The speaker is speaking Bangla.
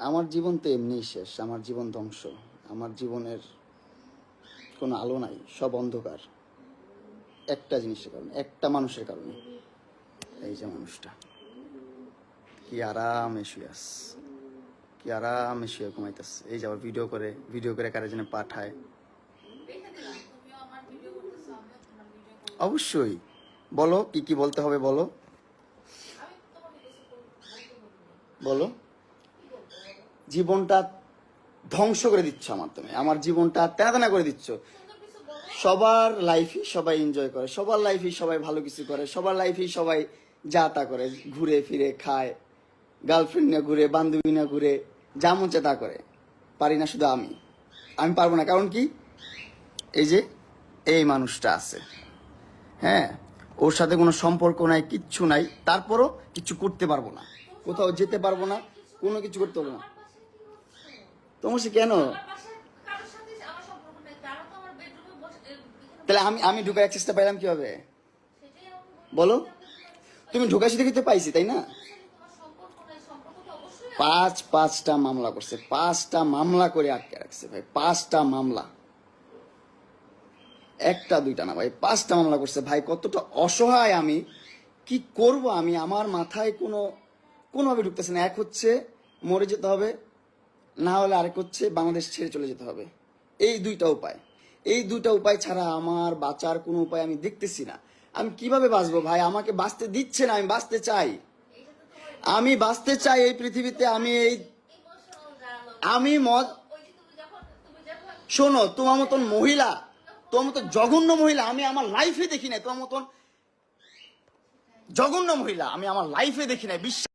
আমার জীবন তো এমনিই শেষ, আমার জীবন ধ্বংস, আমার জীবনের কোনো আলো নাই, সব অন্ধকার। একটা জিনিসের কারণে, একটা মানুষের কারণে। এই যে মানুষটা কি আরামে শুয়ে আস, কি আরামে শুয়ে ঘুমাইতেছে। এই যে আবার ভিডিও করে কারে যেন পাঠায়। অবশ্যই বলো, কি কি বলতে হবে বলো, বলো। জীবনটা ধ্বংস করে দিচ্ছ আমার, তুমি আমার জীবনটা তেনা করে দিচ্ছ। সবার লাইফই সবাই এনজয় করে, সবার লাইফই সবাই ভালো কিছু করে, সবার লাইফই সবাই যা তা করে, ঘুরে ফিরে খায়, গার্লফ্রেন্ড নিয়ে ঘুরে, বান্ধবী নিয়ে ঘুরে, যা মন চায় তা করে। পারি না শুধু আমি, আমি পারবো না। কারণ কি, এই যে এই মানুষটা আছে, হ্যাঁ, ওর সাথে কোনো সম্পর্ক নাই, কিচ্ছু নাই, তারপরও কিছু করতে পারবো না, কোথাও যেতে পারবো না, কোনো কিছু করতে পারবো না। তোমার সে কেন? তাহলে আমি ঢুকার অ্যাক্সেসটা পাইলাম কিভাবে বলো? তুমি ঢুকা শুধু কিন্তু পাইছি, তাই না? পাঁচটা মামলা করছে, 5টা মামলা করে আটকে রাখছে ভাই, 5টা মামলা, একটা দুইটা না ভাই, 5টা মামলা করছে ভাই। কতটা অসহায় আমি, কি করব আমি, আমার মাথায় কোনোভাবে ঢুকতেছে না। এক হচ্ছে মরে যেতে হবে, না হলে আরেক হচ্ছে বাংলাদেশ ছেড়ে চলে যেতে হবে। এই দুইটা উপায়, এই দুইটা উপায় ছাড়া আমার বাঁচার কোনো উপায় আমি দেখতেছি না। আমি কিভাবে বাঁচবো ভাই? আমাকে বাঁচতে দিচ্ছে না, আমি বাঁচতে চাই, আমি বাঁচতে চাই এই পৃথিবীতে। আমি মদ, শোনো, তোমার মতন মহিলা, তোমার মতন জঘন্য মহিলা আমি আমার লাইফে দেখি নাই। তোমার মতন জঘন্য মহিলা আমি আমার লাইফে দেখি নাই, বিশ্বাস